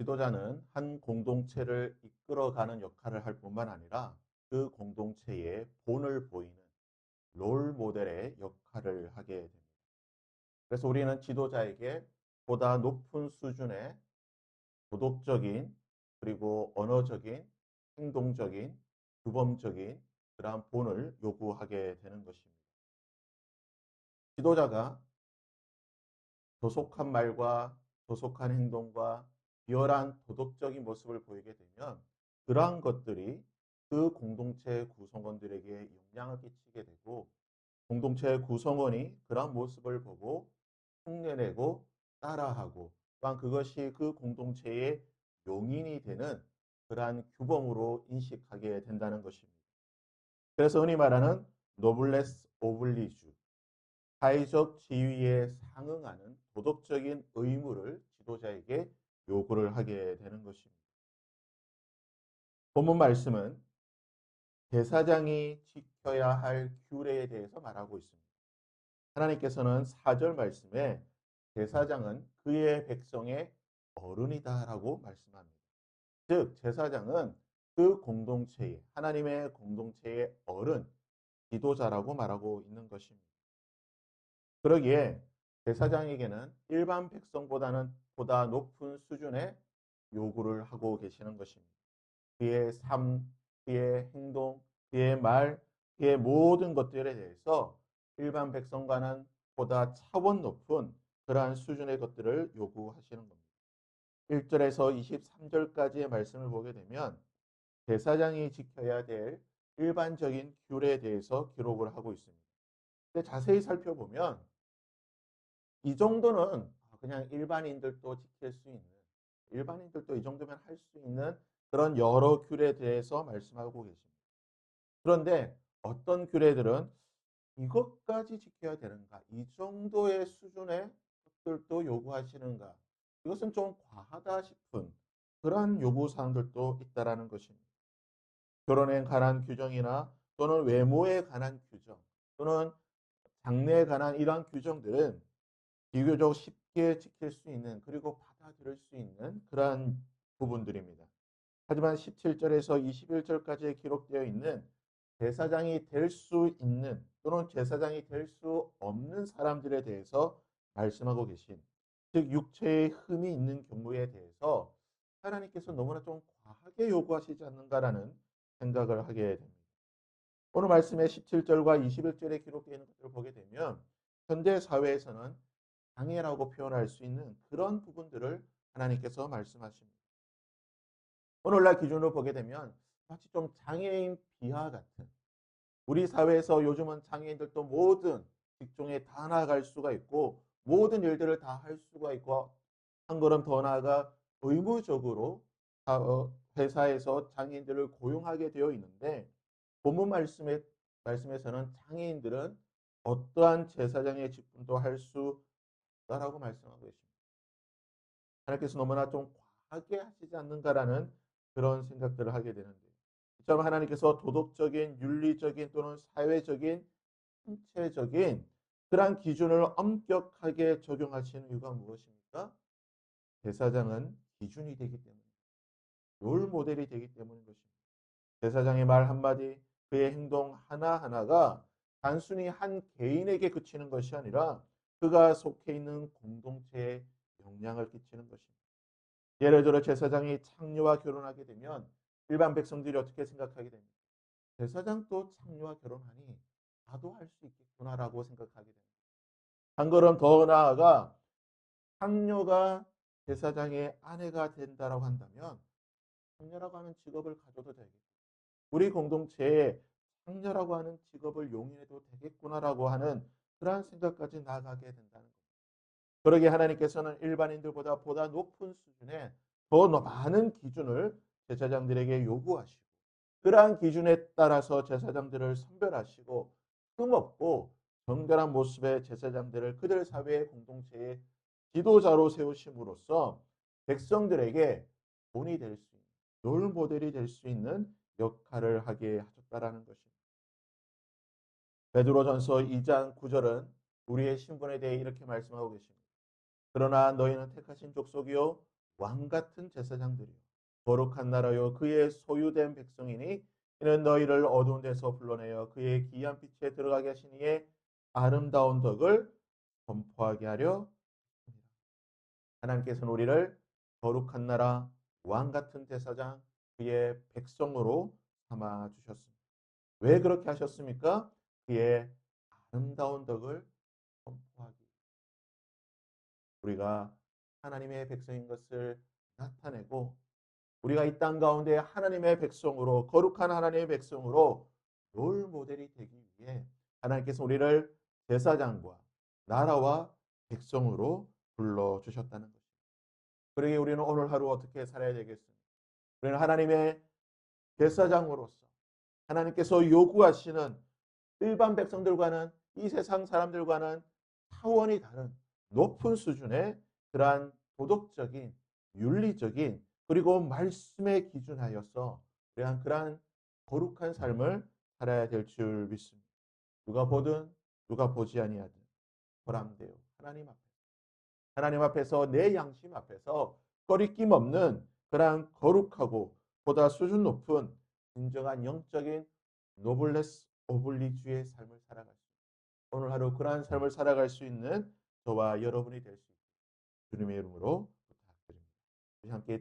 지도자는 한 공동체를 이끌어가는 역할을 할 뿐만 아니라 그 공동체의 본을 보이는 롤 모델의 역할을 하게 됩니다. 그래서 우리는 지도자에게 보다 높은 수준의 도덕적인 그리고 언어적인 행동적인 규범적인 그러한 본을 요구하게 되는 것입니다. 지도자가 조속한 말과 조속한 행동과 비열한 도덕적인 모습을 보이게 되면 그러한 것들이 그 공동체 구성원들에게 영향을 끼치게 되고 공동체 구성원이 그러한 모습을 보고 흉내내고 따라하고 또한 그것이 그 공동체의 용인이 되는 그러한 규범으로 인식하게 된다는 것입니다. 그래서 흔히 말하는 노블레스 오블리주 사회적 지위에 상응하는 도덕적인 의무를 지도자에게 요구를 하게 되는 것입니다. 본문 말씀은 제사장이 지켜야 할 규례에 대해서 말하고 있습니다. 하나님께서는 4절 말씀에 제사장은 그의 백성의 어른이다라고 말씀합니다. 즉 제사장은 그 공동체의 하나님의 공동체의 어른, 지도자라고 말하고 있는 것입니다. 그러기에 제사장에게는 일반 백성보다는 보다 높은 수준의 요구를 하고 계시는 것입니다. 그의 삶, 그의 행동, 그의 말, 그의 모든 것들에 대해서 일반 백성과는 보다 차원 높은 그러한 수준의 것들을 요구하시는 겁니다. 1절에서 23절까지의 말씀을 보게 되면 제사장이 지켜야 될 일반적인 규례에 대해서 기록을 하고 있습니다. 근데 자세히 살펴보면 이 정도는 그냥 일반인들도 지킬 수 있는, 일반인들도 이 정도면 할 수 있는 그런 여러 규례에 대해서 말씀하고 계십니다. 그런데 어떤 규례들은 이것까지 지켜야 되는가? 이 정도의 수준의 것들도 요구하시는가? 이것은 좀 과하다 싶은 그러한 요구사항들도 있다라는 것입니다. 결혼에 관한 규정이나 또는 외모에 관한 규정 또는 장래에 관한 이러한 규정들은 비교적 쉽게 지킬 수 있는 그리고 받아들일 수 있는 그러한 부분들입니다. 하지만 17절에서 21절까지 기록되어 있는 제사장이 될 수 있는 또는 제사장이 될 수 없는 사람들에 대해서 말씀하고 계신 즉 육체의 흠이 있는 경우에 대해서 하나님께서 너무나 좀 과하게 요구하시지 않는가라는 생각을 하게 됩니다. 오늘 말씀의 17절과 21절에 기록되어 있는 것들을 보게 되면 현대 사회에서는 장애라고 표현할 수 있는 그런 부분들을 하나님께서 말씀하십니다. 오늘날 기준으로 보게 되면 마치 좀 장애인 비하 같은 우리 사회에서 요즘은 장애인들도 모든 직종에 다 나아갈 수가 있고 모든 일들을 다 할 수가 있고 한 걸음 더 나아가 의무적으로 회사에서 장애인들을 고용하게 되어 있는데 본문 말씀에서는 장애인들은 어떠한 제사장의 직분도 할 수 없다라고 말씀하고 계십니다. 하나님께서 너무나 좀 과하게 하시지 않는가라는 그런 생각들을 하게 되는데 이처럼 하나님께서 도덕적인 윤리적인 또는 사회적인 신체적인 그러한 기준을 엄격하게 적용하시는 이유가 무엇입니까? 제사장은 기준이 되기 때문입니다. 롤 모델이 되기 때문인 것입니다. 제사장의 말 한마디, 그의 행동 하나하나가 단순히 한 개인에게 그치는 것이 아니라 그가 속해 있는 공동체에 영향을 끼치는 것입니다. 예를 들어 제사장이 창녀와 결혼하게 되면 일반 백성들이 어떻게 생각하게 됩니까? 제사장도 창녀와 결혼하니 나도 할 수 있겠구나라고 생각하게 됩니다. 한 걸음 더 나아가 창녀가 제사장의 아내가 된다라고 한다면 창녀라고 하는 직업을 가져도 되겠고 우리 공동체에 창녀라고 하는 직업을 용인해도 되겠구나라고 하는 그러한 생각까지 나아가게 된다는 겁니다. 그러게 하나님께서는 일반인들보다 보다 높은 수준의 더 많은 기준을 제사장들에게 요구하시고 그러한 기준에 따라서 제사장들을 선별하시고 흠없고 정결한 모습의 제사장들을 그들 사회의 공동체의 지도자로 세우심으로써 백성들에게 본이 될 수 있는 롤 모델이 될 수 있는 역할을 하게 하셨다라는 것입니다. 베드로전서 2장 9절은 우리의 신분에 대해 이렇게 말씀하고 계십니다. 그러나 너희는 택하신 족속이요 왕 같은 제사장들이요 거룩한 나라요 그의 소유된 백성이니 이는 너희를 어두운 데서 불러내어 그의 기이한 빛에 들어가게 하신 이의 아름다운 덕을 선포하게 하려 합니다. 하나님께서는 우리를 거룩한 나라 왕 같은 제사장 그의 백성으로 삼아 주셨습니다. 왜 그렇게 하셨습니까? 그의 아름다운 덕을 선포하기 위해 우리가 하나님의 백성인 것을 나타내고 우리가 이 땅 가운데 하나님의 백성으로 거룩한 하나님의 백성으로 롤 모델이 되기 위해 하나님께서 우리를 제사장과 나라와 백성으로 불러 주셨다는 것입니다. 그러기 우리는 오늘 하루 어떻게 살아야 되겠습니까? 우리는 하나님의 제사장으로서 하나님께서 요구하시는 일반 백성들과는 이 세상 사람들과는 차원이 다른 높은 수준의 그러한 도덕적인 윤리적인 그리고 말씀에 기준하여서 그러한 거룩한 삶을 살아야 될 줄 믿습니다. 누가 보든 누가 보지 아니하든 보람되어 하나님 앞에서 내 양심 앞에서 거리낌 없는 그러한 거룩하고 보다 수준 높은 진정한 영적인 노블레스 오블리주의 삶을 살아갈 수 있습니다. 오늘 하루 그러한 삶을 살아갈 수 있는 저와 여러분이 될 수 있습니다. 주님의 이름으로 부탁드립니다. 우리 함께